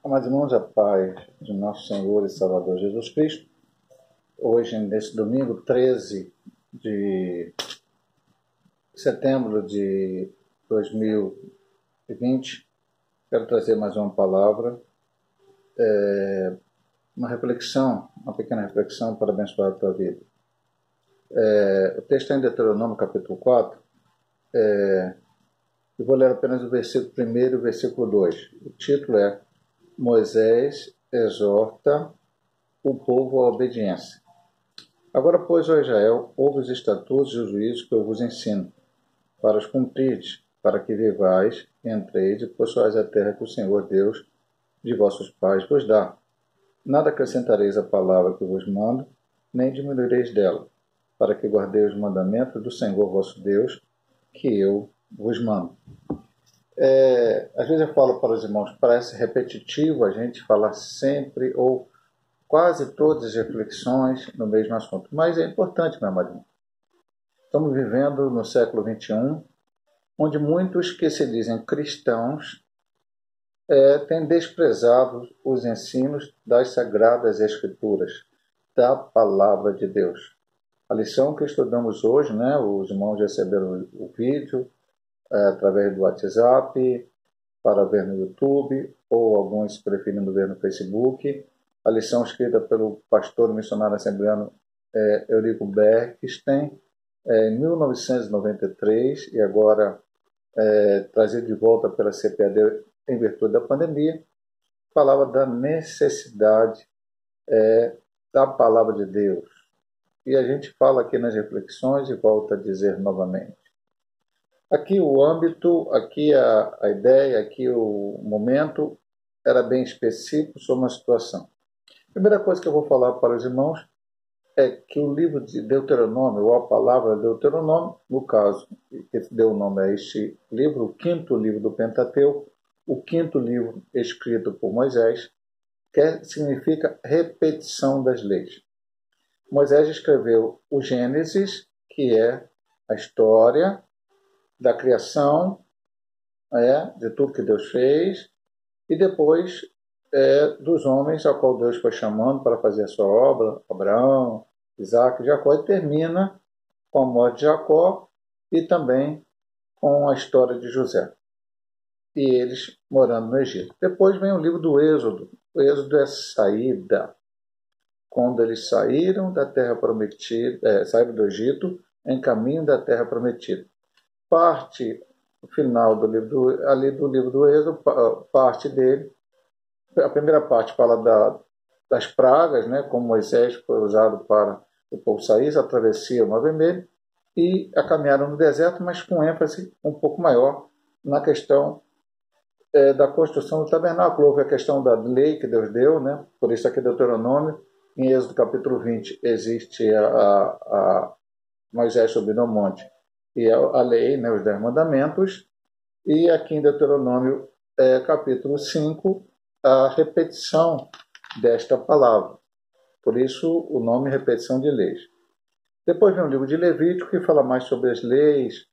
Amados irmãos, a paz de nosso Senhor e Salvador Jesus Cristo. Hoje, nesse domingo 13 de setembro de 2020, quero trazer mais uma palavra, uma reflexão, uma pequena reflexão para abençoar a tua vida. O texto está em Deuteronômio capítulo 4. Eu vou ler apenas o versículo 1 e o versículo 2. O título é Moisés exorta o povo à obediência. Agora, pois, ó Israel, ouve os estatutos e os juízos que eu vos ensino, para os cumprirdes, para que vivais, entreis e possuais a terra que o Senhor Deus de vossos pais vos dá. Nada acrescentareis à palavra que vos mando, nem diminuireis dela, para que guardeis os mandamentos do Senhor vosso Deus, que eu vos mando. Às vezes eu falo para os irmãos, parece repetitivo a gente falar sempre ou quase todas as reflexões no mesmo assunto. Mas é importante, meu amado. Estamos vivendo no século XXI, onde muitos que se dizem cristãos têm desprezado os ensinos das Sagradas Escrituras, da Palavra de Deus. A lição que estudamos hoje, né, os irmãos receberam o vídeo através do WhatsApp, para ver no YouTube, ou alguns preferindo ver no Facebook. A lição escrita pelo pastor missionário assembleano Eurico Bergsten, em 1993, e agora trazido de volta pela CPAD em virtude da pandemia, falava da necessidade da palavra de Deus. E a gente fala aqui nas reflexões e volta a dizer novamente. Aqui o âmbito, aqui a ideia, aqui o momento era bem específico sobre uma situação. A primeira coisa que eu vou falar para os irmãos é que o livro de Deuteronômio, ou a palavra Deuteronômio, no caso, que deu o nome a este livro, o quinto livro do Pentateuco, o quinto livro escrito por Moisés, que significa repetição das leis. Moisés escreveu o Gênesis, que é a história da criação, de tudo que Deus fez, e depois dos homens ao qual Deus foi chamando para fazer a sua obra, Abraão, Isaac, Jacó, e termina com a morte de Jacó e também com a história de José e eles morando no Egito. Depois vem o livro do Êxodo. O Êxodo é saída, quando eles saíram da terra prometida, saíram do Egito em caminho da terra prometida. Parte final do livro do Êxodo, parte dele, a primeira parte fala das pragas, né, como Moisés foi usado para o povo sair, a travessia do Mar Vermelho, e a caminhada no deserto, mas com ênfase um pouco maior na questão da construção do tabernáculo. Houve a questão da lei que Deus deu, né, por isso aqui Deuteronômio, em Êxodo capítulo 20, existe a Moisés subindo ao monte, e a lei, né, os 10 mandamentos, e aqui em Deuteronômio capítulo 5, a repetição desta palavra. Por isso o nome repetição de leis. Depois vem o livro de Levítico, que fala mais sobre as leis,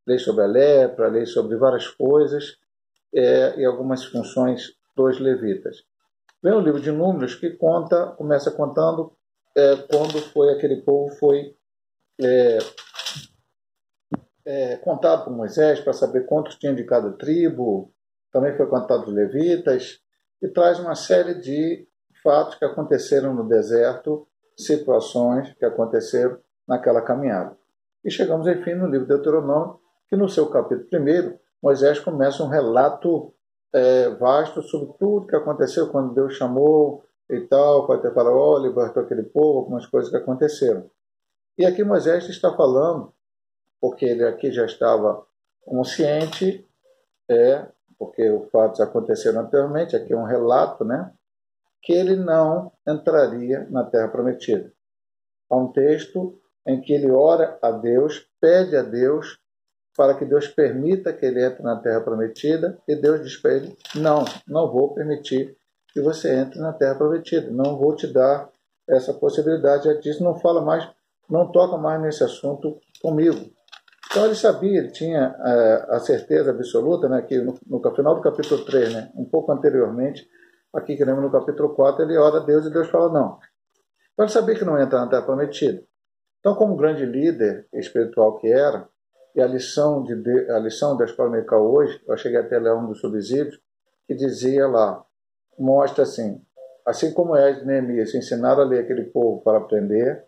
leis sobre a lepra, leis sobre várias coisas, e algumas funções dos levitas. Vem o livro de Números, que começa contando quando foi aquele povo foi contado por Moisés para saber quantos tinham de cada tribo, também foi contado os levitas, e traz uma série de fatos que aconteceram no deserto, situações que aconteceram naquela caminhada. E chegamos, enfim, no livro de Deuteronômio, que no seu capítulo 1, Moisés começa um relato vasto sobre tudo que aconteceu quando Deus chamou e tal, foi até Faraó, libertou aquele povo, algumas coisas que aconteceram. E aqui Moisés está falando, porque ele aqui já estava consciente, porque os fatos aconteceram anteriormente, aqui é um relato, né, que ele não entraria na Terra Prometida. Há um texto em que ele ora a Deus, pede a Deus para que Deus permita que ele entre na Terra Prometida, e Deus diz para ele, não vou permitir que você entre na Terra Prometida, não vou te dar essa possibilidade. Já disse, não fala mais, não toca mais nesse assunto comigo. Então ele sabia, ele tinha a certeza absoluta, né, que no final do capítulo 3, né, um pouco anteriormente, Aqui, que lembra no capítulo 4, ele ora a Deus e Deus fala não. Então ele sabia que não ia entrar na terra prometida. Então, como grande líder espiritual que era, e a lição da escola dominical hoje, eu cheguei até a ler um dos subsídios, que dizia lá, mostra assim como Esdras e Neemias ensinaram a ler aquele povo para aprender,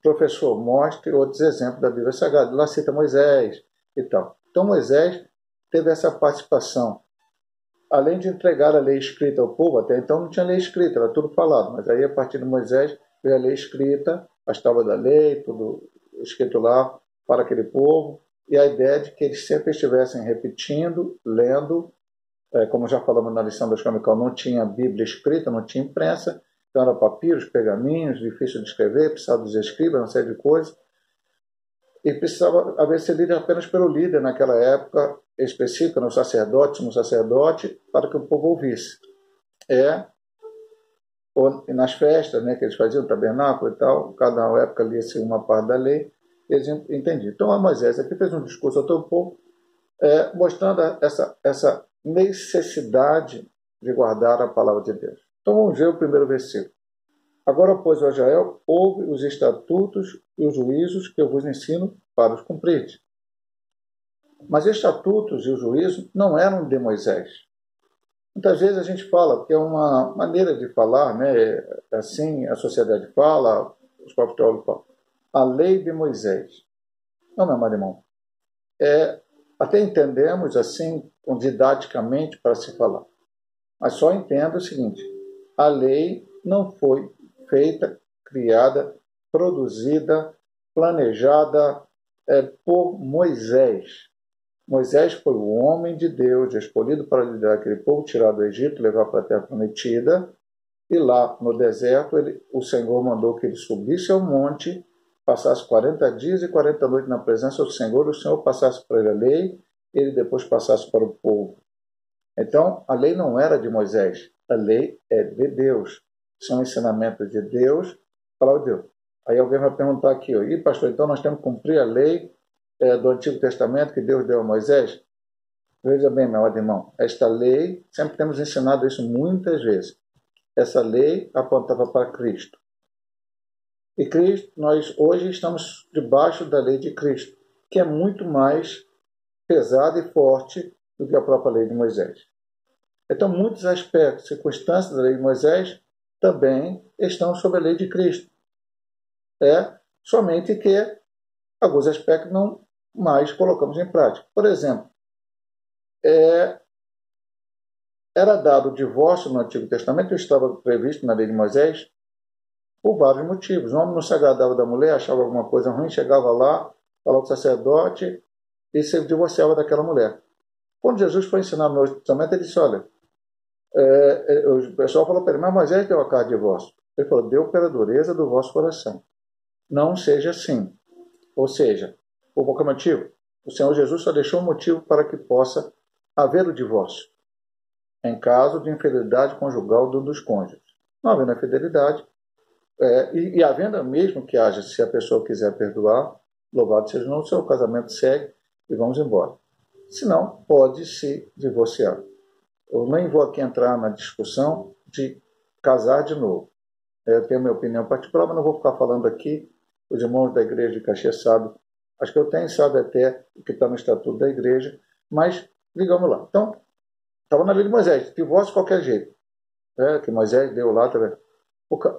professor, mostre outros exemplos da Bíblia Sagrada. Lá cita Moisés e tal. Então Moisés teve essa participação. Além de entregar a lei escrita ao povo, até então não tinha lei escrita, era tudo falado, mas aí a partir de Moisés veio a lei escrita, as tábuas da lei, tudo escrito lá para aquele povo, e a ideia de que eles sempre estivessem repetindo, lendo, como já falamos na lição da escola dominical, não tinha Bíblia escrita, não tinha imprensa, então era papiros, pergaminhos, difícil de escrever, precisava dos escribas, uma série de coisas, e precisava haver ser lido apenas pelo líder naquela época específica, no sacerdote, sumo sacerdote, para que o povo ouvisse. Ou nas festas, né, que eles faziam, o tabernáculo e tal, cada época lia-se uma parte da lei, eles entendiam. Então, Moisés aqui fez um discurso ao todo o povo, mostrando essa necessidade de guardar a palavra de Deus. Então, vamos ver o primeiro versículo. Agora, pois, ó Israel, ouve os estatutos e os juízos que eu vos ensino para os cumprir. Mas os estatutos e os juízos não eram de Moisés. Muitas vezes a gente fala que é uma maneira de falar, né? Assim a sociedade fala, os próprios teólogos falam. A lei de Moisés. Não, meu amado irmão. Até entendemos assim, didaticamente, para se falar. Mas só entenda o seguinte: a lei não foi feita, criada, produzida, planejada por Moisés. Moisés foi o homem de Deus, escolhido para liderar aquele povo, tirar do Egito, levar para a terra prometida. E lá no deserto, o Senhor mandou que ele subisse ao monte, passasse 40 dias e 40 noites na presença do Senhor, o Senhor passasse para ele a lei, ele depois passasse para o povo. Então, a lei não era de Moisés, a lei é de Deus. São ensinamentos de Deus, palavra de Deus. Aí alguém vai perguntar aqui, e pastor, então nós temos que cumprir a lei do Antigo Testamento que Deus deu a Moisés? Veja bem, meu irmão, esta lei, sempre temos ensinado isso muitas vezes, essa lei apontava para Cristo. E Cristo, nós hoje estamos debaixo da lei de Cristo, que é muito mais pesada e forte do que a própria lei de Moisés. Então, muitos aspectos, circunstâncias da lei de Moisés também estão sob a lei de Cristo. Somente que alguns aspectos não mais colocamos em prática. Por exemplo, era dado o divórcio no Antigo Testamento, estava previsto na lei de Moisés, por vários motivos. O homem não se agradava da mulher, achava alguma coisa ruim, chegava lá, falava com o sacerdote e se divorciava daquela mulher. Quando Jesus foi ensinar no Novo Testamento, ele disse, olha, o pessoal falou para ele, mas Moisés deu a carta de divórcio. Ele falou, deu pela dureza do vosso coração. Não seja assim. Ou seja, por qualquer motivo, o Senhor Jesus só deixou um motivo para que possa haver o divórcio, em caso de infidelidade conjugal de um dos cônjuges. Não havendo a fidelidade, e havendo mesmo que haja, se a pessoa quiser perdoar, louvado seja o nome do Senhor, o casamento segue e vamos embora. Senão, pode se divorciar. Eu nem vou aqui entrar na discussão de casar de novo. Eu tenho minha opinião particular, mas não vou ficar falando aqui. Os irmãos da igreja de Caxias sabem, acho que eu tenho, sabe até o que está no estatuto da igreja, mas digamos lá. Então, estava na lei de Moisés, divórcio de qualquer jeito. Que Moisés deu lá também.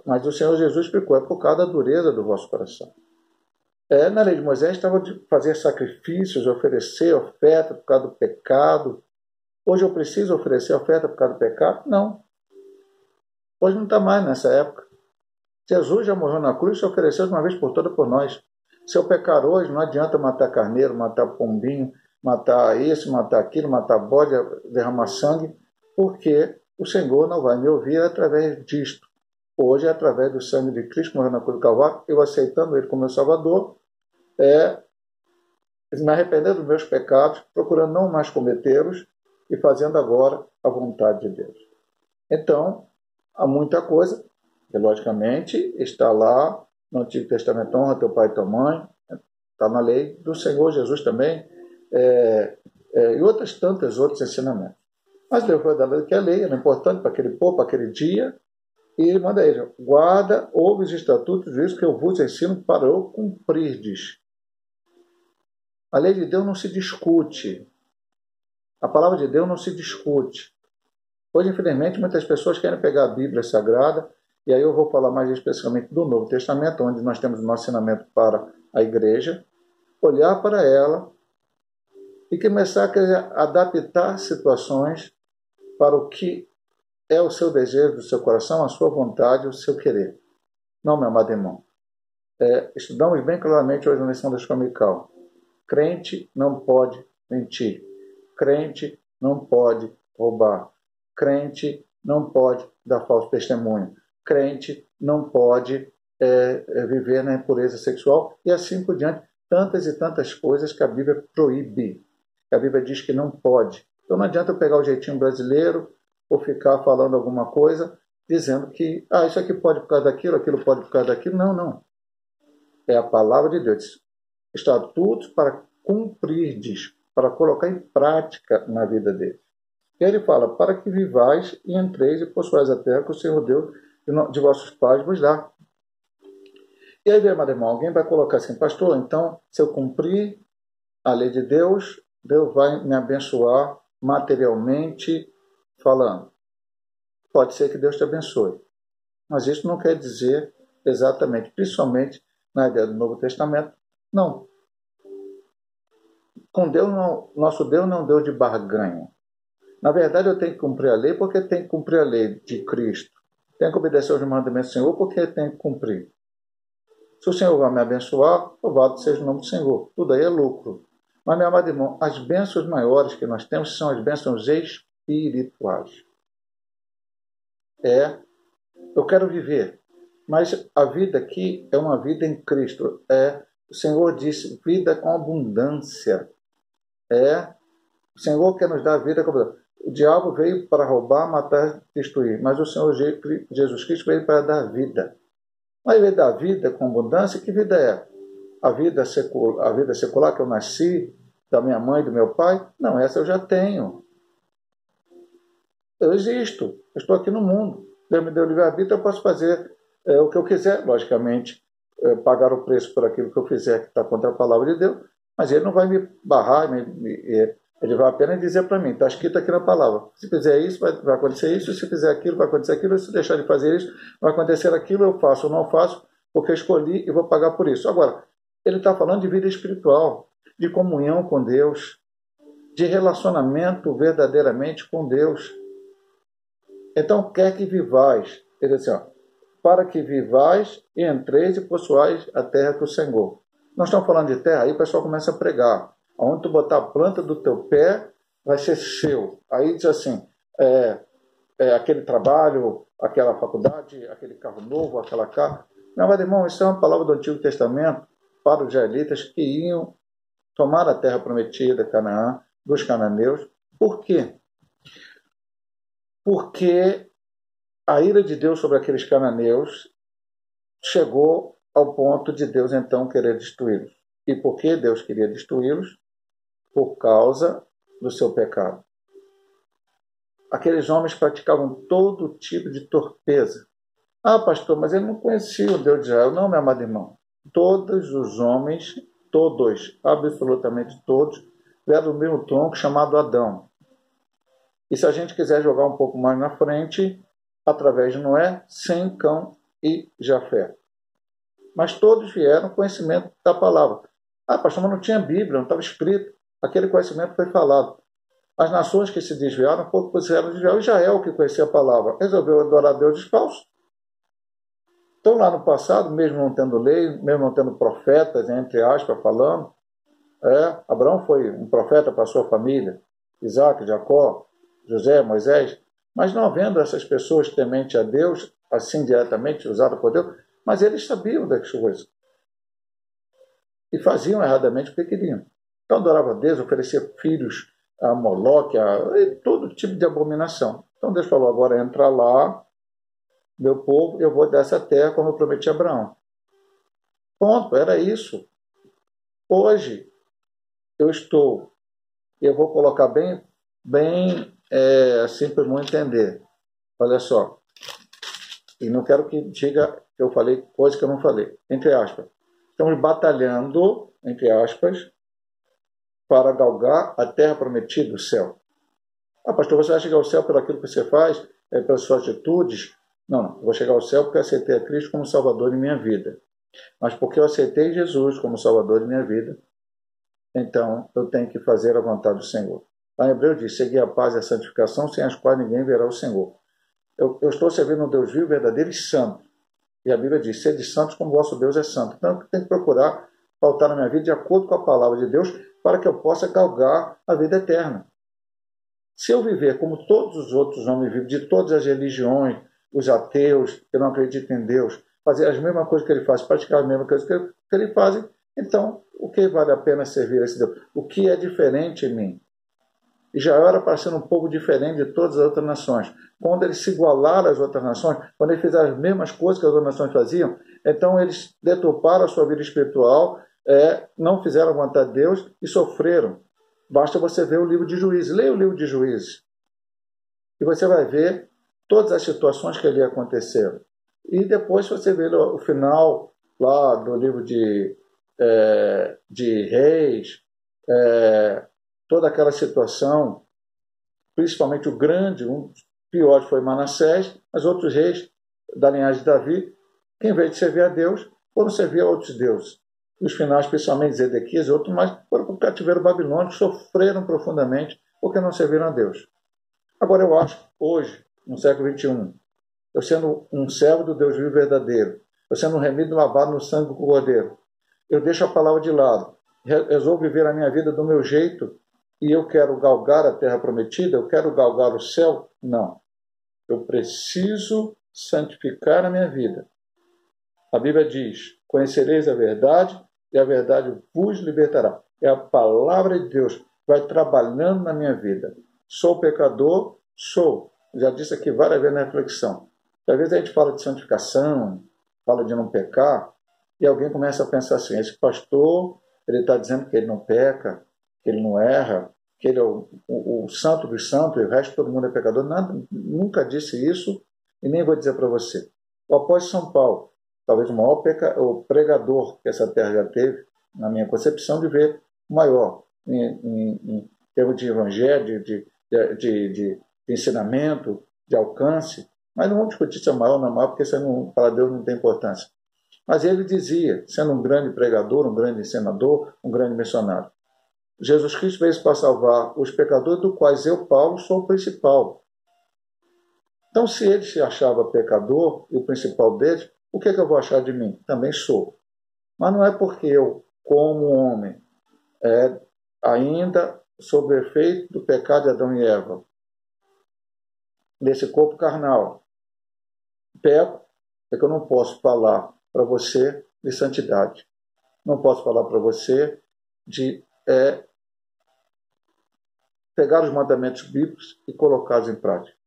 Mas o Senhor Jesus explicou, é por causa da dureza do vosso coração. Na lei de Moisés estava de fazer sacrifícios, oferecer oferta por causa do pecado. Hoje eu preciso oferecer oferta por causa do pecado? Não. Hoje não está mais nessa época. Jesus já morreu na cruz e se ofereceu de uma vez por todas por nós. Se eu pecar hoje, não adianta matar carneiro, matar pombinho, matar isso, matar aquilo, matar bode, derramar sangue, porque o Senhor não vai me ouvir através disto. Hoje é através do sangue de Cristo, morrendo na cruz do Calvário, eu aceitando Ele como meu Salvador, me arrependendo dos meus pecados, procurando não mais cometê-los e fazendo agora a vontade de Deus. Então, há muita coisa que, logicamente, está lá no Antigo Testamento, honra teu pai e tua mãe, está na lei do Senhor Jesus também, e tantos outros ensinamentos. Mas Deus vai dar que a lei era importante para aquele povo, para aquele dia, e ele manda ele, guarda, ouve os estatutos, isso que eu vos ensino para eu cumprirdes. A lei de Deus não se discute. A palavra de Deus não se discute. Hoje, infelizmente, muitas pessoas querem pegar a Bíblia Sagrada, e aí eu vou falar mais especificamente do Novo Testamento, onde nós temos o nosso ensinamento para a igreja, olhar para ela e começar a adaptar situações para o que é o seu desejo do seu coração, a sua vontade, o seu querer. Não, meu amado irmão. Estudamos bem claramente hoje na lição da Escola Dominical. Crente não pode mentir. Crente não pode roubar. Crente não pode dar falso testemunho. Crente não pode viver na impureza sexual e assim por diante. Tantas e tantas coisas que a Bíblia proíbe. Que a Bíblia diz que não pode. Então não adianta eu pegar o jeitinho brasileiro ou ficar falando alguma coisa dizendo que isso aqui pode por causa daquilo, aquilo pode por causa daquilo. Não, não. É a palavra de Deus. Estatutos para cumprir, diz, para colocar em prática na vida dele. E ele fala, para que vivais e entreis e possuais a terra que o Senhor Deus de vossos pais vos dá. E aí, meu irmão, alguém vai colocar assim, pastor, então, se eu cumprir a lei de Deus, Deus vai me abençoar materialmente falando. Pode ser que Deus te abençoe. Mas isso não quer dizer exatamente, principalmente na ideia do Novo Testamento, não. Com Deus, nosso Deus não é um Deus de barganha. Na verdade, eu tenho que cumprir a lei porque tenho que cumprir a lei de Cristo. Tenho que obedecer aos mandamentos do Senhor porque tenho que cumprir. Se o Senhor vai me abençoar, louvado seja o nome do Senhor. Tudo aí é lucro. Mas, meu amado irmão, as bênçãos maiores que nós temos são as bênçãos espirituais. Eu quero viver, mas a vida aqui é uma vida em Cristo. O Senhor disse, vida com abundância. O Senhor quer nos dar a vida com abundância. O diabo veio para roubar, matar, destruir, mas o Senhor Jesus Cristo veio para dar vida. Mas ele veio dar vida com abundância, que vida é? A vida secular que eu nasci, da minha mãe, do meu pai? Não, essa eu já tenho. Eu existo, eu estou aqui no mundo. Deus me deu livre-arbítrio, eu posso fazer o que eu quiser, logicamente, pagar o preço por aquilo que eu fizer que está contra a palavra de Deus, mas ele não vai me barrar, ele vai apenas dizer para mim, está escrito aqui na palavra, se fizer isso, vai acontecer isso, se fizer aquilo, vai acontecer aquilo, se deixar de fazer isso, vai acontecer aquilo, eu faço ou não faço, porque eu escolhi e vou pagar por isso. Agora, ele está falando de vida espiritual, de comunhão com Deus, de relacionamento verdadeiramente com Deus. Então, quer que vivais, ele diz assim, para que vivais e entreis e possuais a terra que o Senhor. Nós estamos falando de terra, aí o pessoal começa a pregar. Onde tu botar a planta do teu pé, vai ser seu. Aí diz assim, aquele trabalho, aquela faculdade, aquele carro novo, aquela casa. Meu irmão, isso é uma palavra do Antigo Testamento para os israelitas que iam tomar a terra prometida, Canaã, dos cananeus. Por quê? Porque a ira de Deus sobre aqueles cananeus chegou ao ponto de Deus então querer destruí-los. E por que Deus queria destruí-los? Por causa do seu pecado. Aqueles homens praticavam todo tipo de torpeza. Pastor, mas ele não conhecia o Deus de Israel. Não, meu amado irmão. Todos os homens, todos, absolutamente todos, vieram do mesmo tronco chamado Adão. E se a gente quiser jogar um pouco mais na frente, através de Noé, Sem, Cão e Jafé. Mas todos vieram com conhecimento da palavra. Pastor, mas não tinha Bíblia, não estava escrito. Aquele conhecimento foi falado. As nações que se desviaram, pouco puseram desviar. Israel, que conhecia a palavra, resolveu adorar Deus descalço. Então, lá no passado, mesmo não tendo lei, mesmo não tendo profetas, entre aspas, falando, Abraão foi um profeta para a sua família, Isaac, Jacó, José, Moisés, mas não havendo essas pessoas tementes a Deus, assim diretamente usadas por Deus, mas eles sabiam das coisas. E faziam erradamente o que queriam. Então adoravam a Deus, ofereciam filhos a Moloque, todo tipo de abominação. Então Deus falou, agora entra lá, meu povo, eu vou dar essa terra como eu prometi a Abraão. Ponto, era isso. Hoje, eu vou colocar bem assim para o irmão entender. Olha só. E não quero que diga que eu falei coisa que eu não falei. Entre aspas. Estamos batalhando, entre aspas, para galgar a terra prometida, o céu. Ah, pastor, você vai chegar ao céu pelo aquilo que você faz, pelas suas atitudes? Não, eu vou chegar ao céu porque eu aceitei a Cristo como Salvador de minha vida. Mas porque eu aceitei Jesus como Salvador de minha vida, então eu tenho que fazer a vontade do Senhor. Lá em Hebreu diz, seguir a paz e a santificação, sem as quais ninguém verá o Senhor. Eu estou servindo um Deus vivo, verdadeiro e santo. E a Bíblia diz, sede santos como vosso Deus é santo. Então eu tenho que procurar pautar na minha vida de acordo com a palavra de Deus para que eu possa galgar a vida eterna. Se eu viver como todos os outros homens vivem, de todas as religiões, os ateus, que não acreditam em Deus, fazer as mesmas coisas que ele faz, praticar as mesmas coisas que ele faz, então o que vale a pena servir a esse Deus? O que é diferente em mim? Israel era para ser um povo diferente de todas as outras nações. Quando eles se igualaram às outras nações, quando eles fizeram as mesmas coisas que as outras nações faziam, então eles deturparam a sua vida espiritual, não fizeram a vontade de Deus e sofreram. Basta você ver o livro de Juízes. Leia o livro de Juízes. E você vai ver todas as situações que ali aconteceram. E depois você vê o final lá do livro de Reis, toda aquela situação, principalmente o grande, um dos piores foi Manassés, mas outros reis da linhagem de Davi, que em vez de servir a Deus, foram servir a outros deuses. E os finais, especialmente Zedequias e outros mais, foram para o cativeiro babilônico, sofreram profundamente porque não serviram a Deus. Agora eu acho, hoje, no século XXI, eu sendo um servo do Deus vivo e verdadeiro, eu sendo um remido lavado no sangue do Cordeiro, eu deixo a palavra de lado, resolvo viver a minha vida do meu jeito e eu quero galgar a terra prometida, eu quero galgar o céu? Não. Eu preciso santificar a minha vida. A Bíblia diz, conhecereis a verdade e a verdade vos libertará. É a palavra de Deus que vai trabalhando na minha vida. Sou pecador? Sou. Já disse aqui várias vezes na reflexão. Às vezes a gente fala de santificação, fala de não pecar, e alguém começa a pensar assim, esse pastor, ele está dizendo que ele não peca, que ele não erra, que ele é o santo dos santos, e o resto todo mundo é pecador. Nada, nunca disse isso e nem vou dizer para você. O apóstolo São Paulo, talvez o maior o pregador que essa terra já teve, na minha concepção, de ver o maior em termos de evangelho, de ensinamento, de alcance. Mas não vamos discutir se é maior ou não é maior, porque isso para Deus não tem importância. Mas ele dizia, sendo um grande pregador, um grande ensinador, um grande missionário, Jesus Cristo veio para salvar os pecadores, do quais eu, Paulo, sou o principal. Então, se ele se achava pecador, e o principal deles, o que eu vou achar de mim? Também sou. Mas não é porque eu, como homem, ainda sob o efeito do pecado de Adão e Eva, nesse corpo carnal, peco, é que eu não posso falar para você de santidade. Não posso falar para você de pegar os mandamentos bíblicos e colocá-los em prática.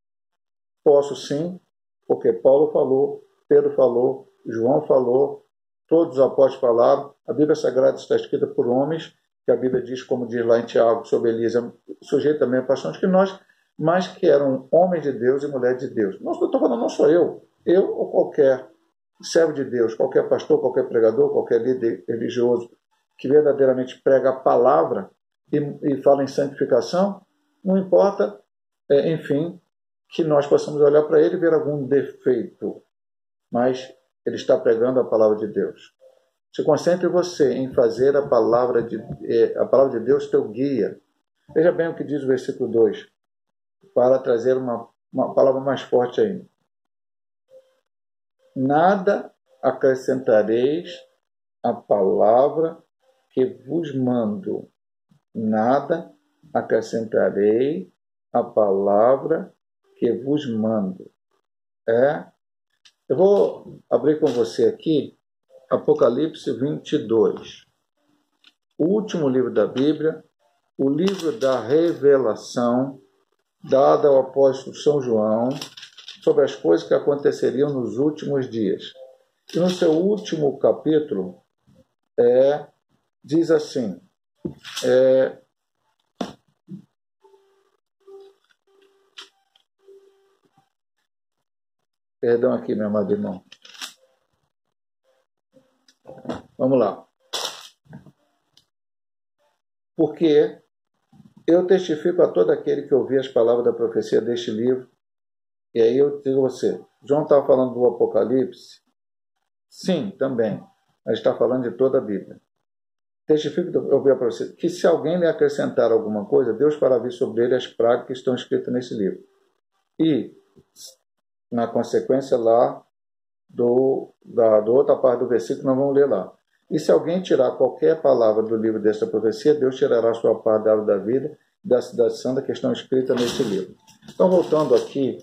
Posso sim, porque Paulo falou, Pedro falou, João falou, todos os apóstolos falaram. A Bíblia Sagrada está escrita por homens, que a Bíblia diz, como diz lá em Tiago, sobre Elisa, sujeito também a paixões que nós, mas que eram homens de Deus e mulheres de Deus. Não estou falando, não sou eu ou qualquer servo de Deus, qualquer pastor, qualquer pregador, qualquer líder religioso que verdadeiramente prega a palavra e fala em santificação, não importa, enfim, que nós possamos olhar para ele e ver algum defeito, mas ele está pregando a palavra de Deus. Se concentre você em fazer a palavra de Deus teu guia. Veja bem o que diz o versículo 2, para trazer uma palavra mais forte ainda. Nada acrescentareis à palavra que vos mando. Nada acrescentarei à palavra que vos mando. Eu vou abrir com você aqui Apocalipse 22. O último livro da Bíblia, o livro da revelação dada ao apóstolo São João sobre as coisas que aconteceriam nos últimos dias. E no seu último capítulo, diz assim, Perdão aqui, meu amado irmão. Vamos lá. Porque eu testifico a todo aquele que ouvir as palavras da profecia deste livro. E aí eu digo a você, João estava falando do Apocalipse? Sim, também. Mas está falando de toda a Bíblia. Testifico, eu vi para você, que se alguém lhe acrescentar alguma coisa, Deus fará vir sobre ele as pragas que estão escritas nesse livro. E, na consequência lá, do outra parte do versículo, nós vamos ler lá. E se alguém tirar qualquer palavra do livro desta profecia, Deus tirará a sua parte da árvore da vida e da cidade santa que estão escritas nesse livro. Então, voltando aqui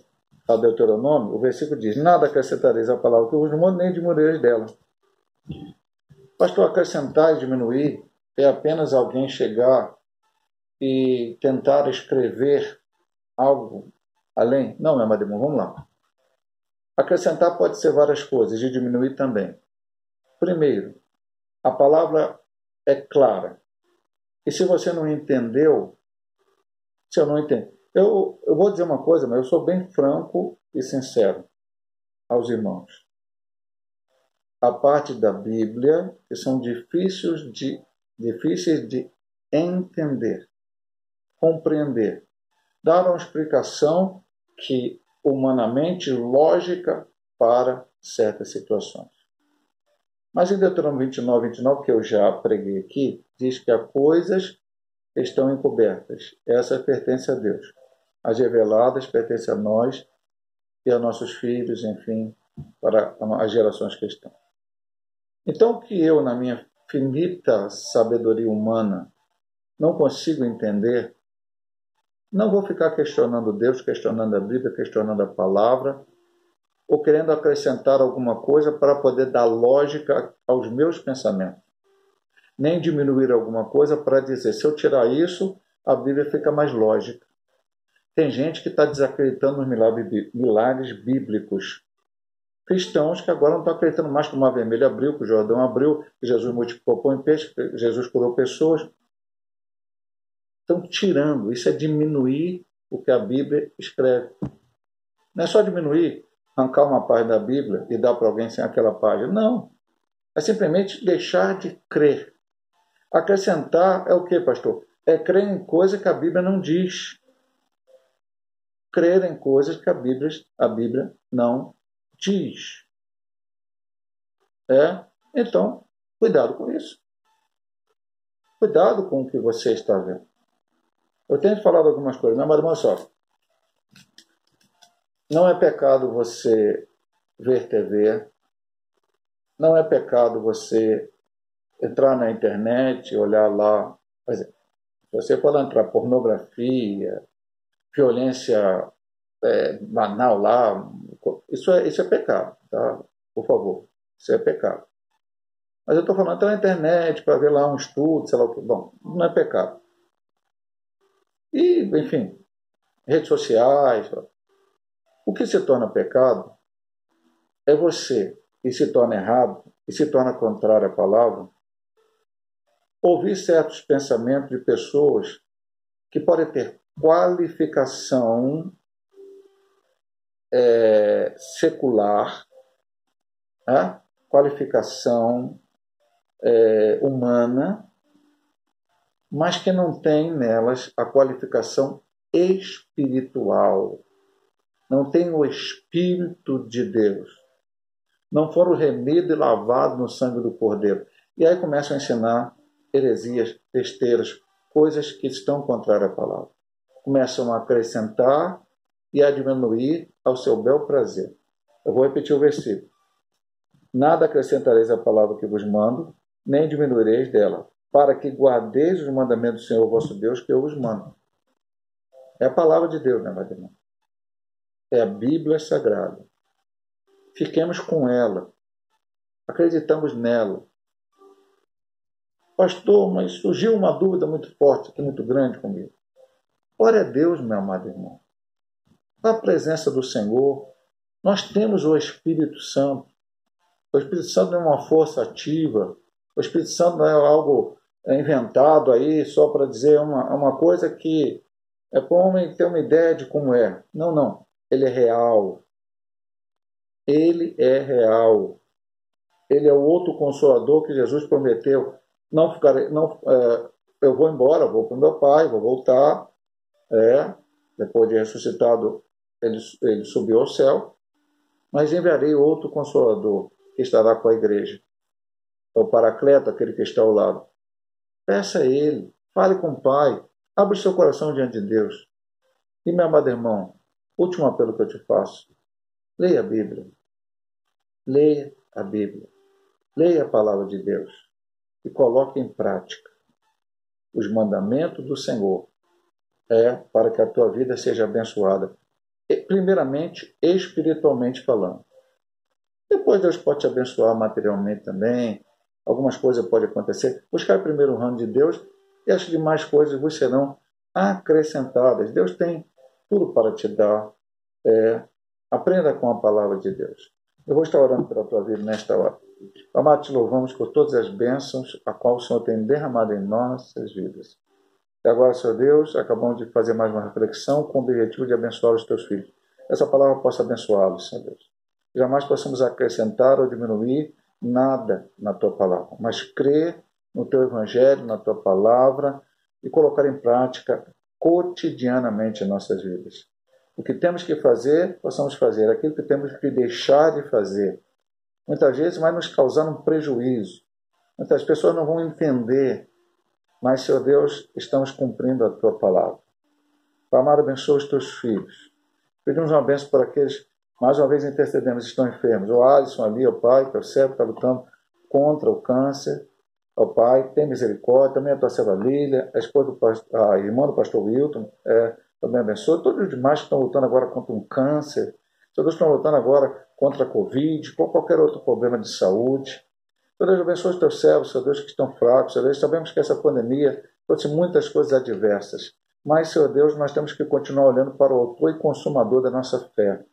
a Deuteronômio, o versículo diz, nada acrescentareis a palavra que eu vos mando, nem diminuireis dela. Pastor, acrescentar e diminuir é apenas alguém chegar e tentar escrever algo além? Não, meu amado irmão, vamos lá. Acrescentar pode ser várias coisas e diminuir também. Primeiro, a palavra é clara. E se você não entendeu, se eu não entendo, eu vou dizer uma coisa, mas eu sou bem franco e sincero aos irmãos. A parte da Bíblia que são difíceis de entender, compreender, dar uma explicação que humanamente lógica para certas situações. Mas em Deuteronômio 29, que eu já preguei aqui, diz que há coisas que estão encobertas. Essa pertence a Deus. As reveladas pertencem a nós e a nossos filhos, enfim, para as gerações que estão. Então, que eu, na minha finita sabedoria humana, não consigo entender, não vou ficar questionando Deus, questionando a Bíblia, questionando a palavra, ou querendo acrescentar alguma coisa para poder dar lógica aos meus pensamentos. Nem diminuir alguma coisa para dizer, se eu tirar isso, a Bíblia fica mais lógica. Tem gente que está desacreditando nos milagres bíblicos. Cristãos que agora não estão acreditando mais que o Mar Vermelho abriu, que o Jordão abriu, que Jesus multiplicou pão e peixe, que Jesus curou pessoas. Estão tirando. Isso é diminuir o que a Bíblia escreve. Não é só diminuir, arrancar uma página da Bíblia e dar para alguém sem aquela página. Não. É simplesmente deixar de crer. Acrescentar é o que, pastor? É crer em coisas que a Bíblia não diz. Crer em coisas que a Bíblia não diz. Então, cuidado com isso. Cuidado com o que você está vendo. Eu tenho falado algumas coisas, mas olha só. Não é pecado você ver TV. Não é pecado você entrar na internet, olhar lá. Por exemplo, se você for lá entrar pornografia, violência banal lá, isso é pecado, tá? Por favor, isso é pecado. Mas eu estou falando entrar na internet para ver lá um estudo, sei lá o que. Bom, não é pecado. E, enfim, redes sociais. O que se torna pecado é você, e se torna errado, e se torna contrário à palavra, ouvir certos pensamentos de pessoas que podem ter qualificação secular, qualificação humana, mas que não tem nelas a qualificação espiritual. Não tem o Espírito de Deus. Não foram remidos e lavados no sangue do Cordeiro. E aí começam a ensinar heresias, besteiras, coisas que estão contrárias à palavra. Começam a acrescentar e a diminuir ao seu bel prazer. Eu vou repetir o versículo. Nada acrescentareis à palavra que vos mando, nem diminuireis dela, para que guardeis os mandamentos do Senhor vosso Deus que eu vos mando. É a palavra de Deus, né, meu irmão? É a Bíblia Sagrada. Fiquemos com ela. Acreditamos nela. Pastor, mas surgiu uma dúvida muito forte aqui, muito grande comigo. Ora a Deus, meu amado irmão. Na presença do Senhor, nós temos o Espírito Santo. O Espírito Santo não é uma força ativa. O Espírito Santo não é algo inventado aí só para dizer uma coisa que é para o homem ter uma ideia de como é. Não, não. Ele é real. Ele é real. Ele é o outro consolador que Jesus prometeu. Não ficarei, não, eu vou embora, vou para o meu Pai, vou voltar. Depois de ressuscitado, ele subiu ao céu. Mas enviarei outro consolador que estará com a igreja. É o Paracleto, aquele que está ao lado. Peça a ele, fale com o Pai, abre o seu coração diante de Deus. E, meu amado irmão, último apelo que eu te faço: leia a Bíblia. Leia a Bíblia. Leia a palavra de Deus e coloque em prática os mandamentos do Senhor. Para que a tua vida seja abençoada. Primeiramente, espiritualmente falando. Depois Deus pode te abençoar materialmente também. Algumas coisas podem acontecer. Buscar primeiro o reino de Deus e as demais coisas vos serão acrescentadas. Deus tem tudo para te dar. Aprenda com a palavra de Deus. Eu vou estar orando pela tua vida nesta hora. Amado, te louvamos por todas as bênçãos a qual o Senhor tem derramado em nossas vidas. E agora, Senhor Deus, acabamos de fazer mais uma reflexão com o objetivo de abençoar os teus filhos. Essa palavra possa abençoá-los, Senhor Deus. Jamais possamos acrescentar ou diminuir nada na tua palavra, mas crer no teu evangelho, na tua palavra e colocar em prática cotidianamente em nossas vidas. O que temos que fazer, possamos fazer. Aquilo que temos que deixar de fazer, muitas vezes vai nos causar um prejuízo. Muitas pessoas não vão entender, mas, Senhor Deus, estamos cumprindo a tua palavra. Pai amado, abençoa os teus filhos. Pedimos uma bênção para aqueles, mais uma vez intercedemos, estão enfermos. O Alisson ali, ó Pai, que é o servo, está lutando contra o câncer. Ó Pai, tem misericórdia. Também a tua serva Lília, a esposa do pastor, a irmã do pastor Wilton, também abençoa. Todos os demais que estão lutando agora contra um câncer. Todos estão lutando agora contra a Covid, ou qualquer outro problema de saúde. Senhor Deus, abençoa os teus servos, Senhor Deus, que estão fracos. Senhor Deus, sabemos que essa pandemia trouxe muitas coisas adversas. Mas, Senhor Deus, nós temos que continuar olhando para o autor e consumador da nossa fé.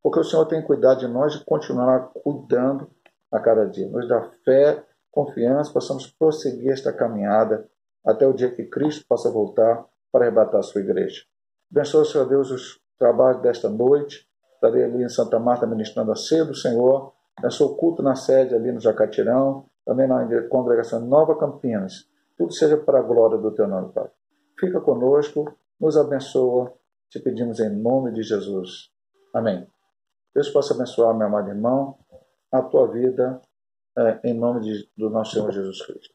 Porque o Senhor tem cuidado de nós e continuar cuidando a cada dia. Nos dá fé, confiança, possamos prosseguir esta caminhada até o dia que Cristo possa voltar para arrebatar a sua igreja. Abençoa, Senhor Deus, os trabalhos desta noite. Estarei ali em Santa Marta ministrando a ceia do Senhor. Abençoa o culto na sede ali no Jacatirão, também na congregação Nova Campinas. Tudo seja para a glória do teu nome, Pai. Fica conosco, nos abençoa, te pedimos em nome de Jesus. Amém. Deus possa abençoar, meu amado irmão, a tua vida, em nome do nosso Senhor Jesus Cristo.